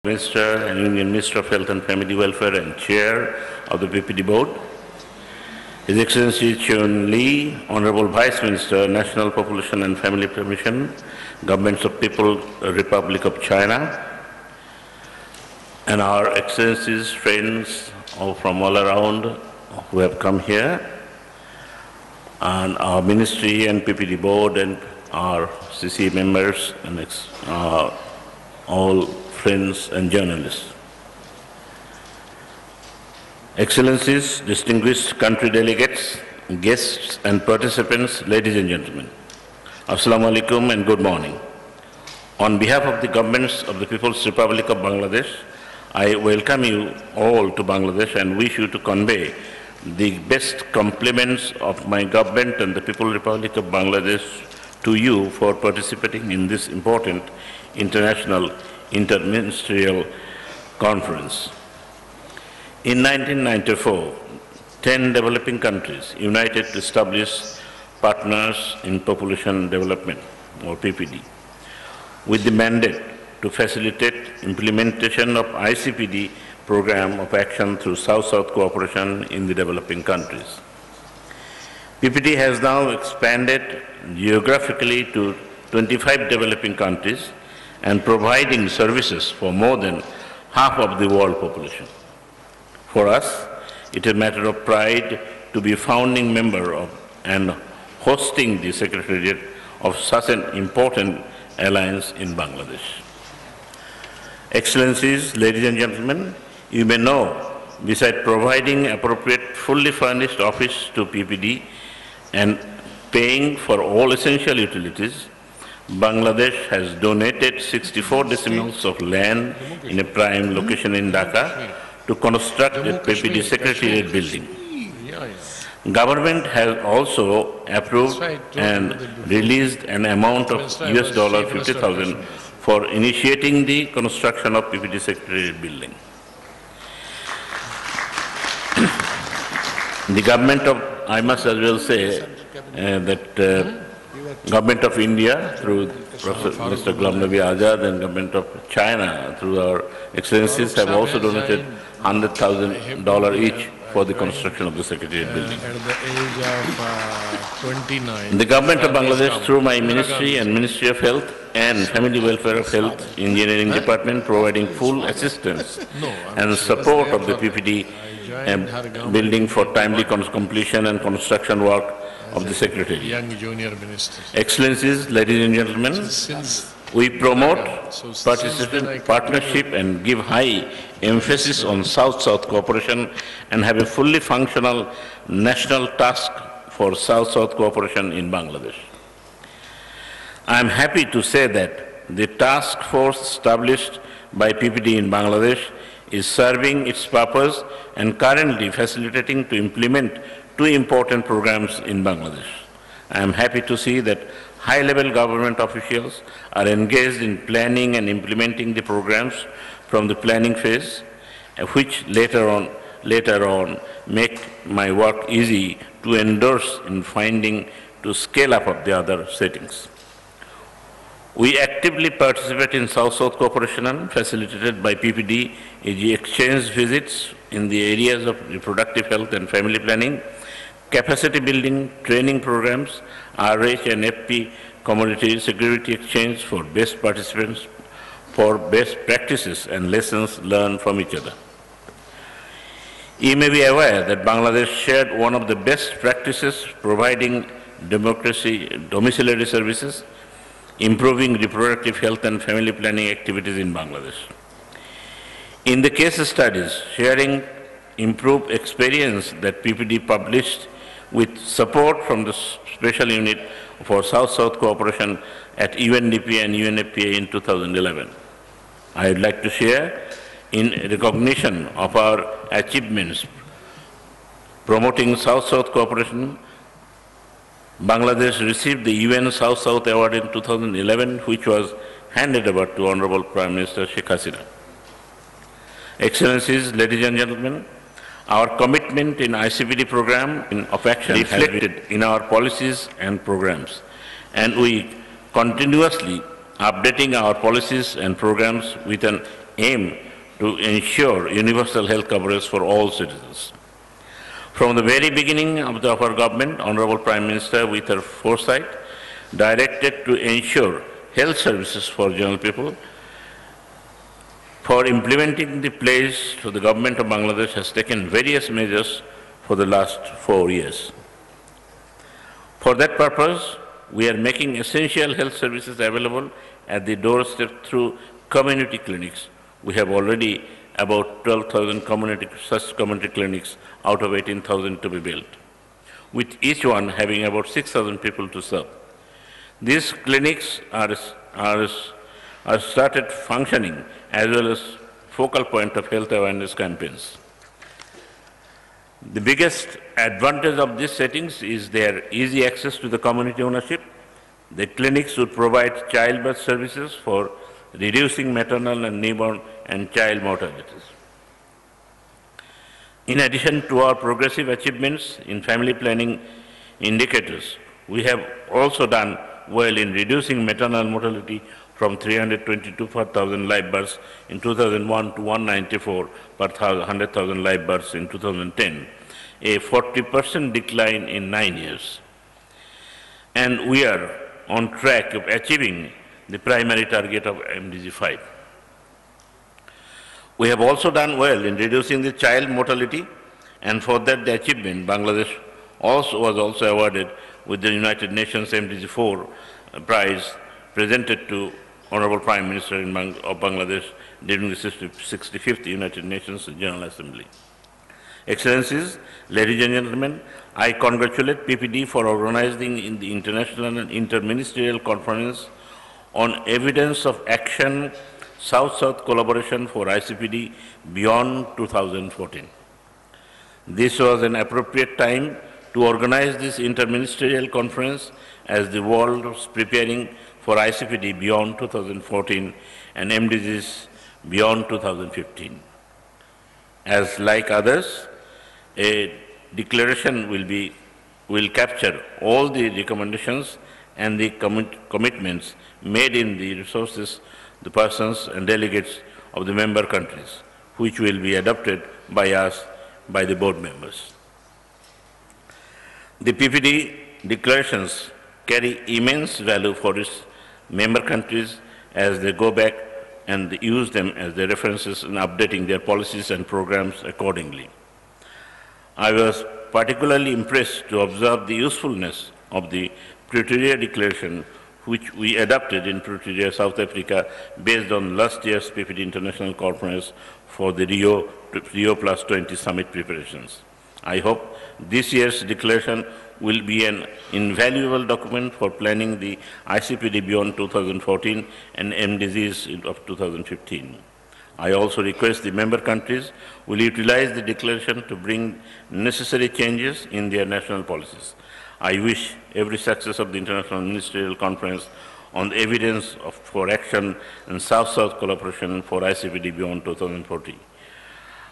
Minister and Union Minister of Health and Family Welfare and Chair of the PPD Board, His Excellency Chun Lee, Honorable Vice Minister, National Population and Family Commission, Governments of People's Republic of China, and our Excellencies, friends from all around who have come here, and our Ministry and PPD Board and our CC members and all friends and journalists. Excellencies, distinguished country delegates, guests and participants, ladies and gentlemen, Assalamu alaikum and good morning. On behalf of the governments of the People's Republic of Bangladesh, I welcome you all to Bangladesh and wish you to convey the best compliments of my government and the People's Republic of Bangladesh to you for participating in this important international interministerial conference. In 1994, 10 developing countries united to establish Partners in Population Development, or PPD, with the mandate to facilitate implementation of ICPD program of action through South-South cooperation in the developing countries. PPD has now expanded geographically to 25 developing countries and providing services for more than half of the world population. For us, it is a matter of pride to be a founding member of and hosting the Secretariat of such an important alliance in Bangladesh. Excellencies, ladies and gentlemen, you may know, besides providing appropriate, fully furnished office to PPD and paying for all essential utilities, Bangladesh has donated 64 decimals of land in a prime location in Dhaka to construct a PPD Secretariat building. Government has also approved and released an amount of US $50,000 for initiating the construction of PPD Secretariat building. The government of, I must as well say, Government of India through Mr. Ghulam Nabi Azad and Government of China through our Excellencies have also donated $100,000 each for the construction of the Secretariat building. At the age of 29. The Government of Bangladesh through my Ministry and Ministry of Health and Family Welfare of Health Engineering Department providing full assistance and support of the PPD building for timely completion and construction work of the Secretariat. Young junior minister. Excellencies, ladies and gentlemen, we promote partnership and give high emphasis on South-South cooperation and have a fully functional national task for South-South cooperation in Bangladesh. I am happy to say that the task force established by PPD in Bangladesh is serving its purpose and currently facilitating to implement two important programs in Bangladesh. I am happy to see that high-level government officials are engaged in planning and implementing the programs from the planning phase, which later on make my work easy to endorse in finding to scale up of the other settings. We actively participate in South-South cooperation facilitated by PPD, e.g. exchange visits in the areas of reproductive health and family planning, capacity building, training programs, RH and FP commodity security exchange for best participants, for best practices and lessons learned from each other. You may be aware that Bangladesh shared one of the best practices providing domiciliary services, improving reproductive health and family planning activities in Bangladesh. In the case studies, sharing improved experience that PPD published with support from the Special Unit for South-South Cooperation at UNDP and UNFPA in 2011. I would like to share, in recognition of our achievements promoting South-South cooperation, Bangladesh received the UN South-South Award in 2011, which was handed over to Honorable Prime Minister Sheikh Hasina. Excellencies, ladies and gentlemen, our commitment in ICPD program of action reflected in our policies and programs, and we continuously updating our policies and programs with an aim to ensure universal health coverage for all citizens. From the very beginning of our government, Honorable Prime Minister, with her foresight, directed to ensure health services for general people. For implementing the pledge, the government of Bangladesh has taken various measures for the last 4 years. For that purpose, we are making essential health services available at the doorstep through community clinics. We have already about 12,000 such community clinics out of 18,000 to be built, with each one having about 6,000 people to serve. These clinics are started functioning as well as focal point of health awareness campaigns. The biggest advantage of these settings is their easy access to the community ownership. The clinics would provide childbirth services for reducing maternal and newborn and child mortalities. In addition to our progressive achievements in family planning indicators, we have also done well in reducing maternal mortality from 322 per 1,000 live births in 2001 to 194 per 100,000 live births in 2010, a 40% decline in 9 years. And we are on track of achieving the primary target of MDG 5. We have also done well in reducing the child mortality, and for that the achievement, Bangladesh was also awarded with the United Nations MDG 4 prize presented to Honorable Prime Minister of Bangladesh during the 65th United Nations General Assembly. Excellencies, ladies and gentlemen, I congratulate PPD for organizing in the International and Interministerial Conference on Evidence of Action South-South Collaboration for ICPD beyond 2014. This was an appropriate time to organize this interministerial conference as the world was preparing for ICPD beyond 2014 and MDGs beyond 2015. As like others, a declaration will capture all the recommendations and the commitments made in the resources, the persons and delegates of the member countries, which will be adopted by us, by the board members. The PPD declarations carry immense value for its member countries as they go back and use them as their references in updating their policies and programs accordingly. I was particularly impressed to observe the usefulness of the Pretoria Declaration, which we adopted in Pretoria, South Africa, based on last year's PPD International Conference for the Rio Plus 20 summit preparations. I hope this year's declaration will be an invaluable document for planning the ICPD beyond 2014 and MDGs of 2015. I also request the member countries will utilize the declaration to bring necessary changes in their national policies. I wish every success of the International Ministerial Conference on the evidence for action and South-South collaboration for ICPD beyond 2014.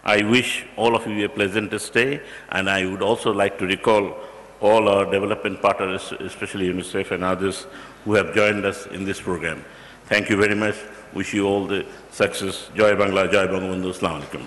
I wish all of you a pleasant stay, and I would also like to recall all our development partners, especially UNICEF and others, who have joined us in this program. Thank you very much. Wish you all the success. Jai Bangla, Jai Bangabandhu. Assalamu alaikum.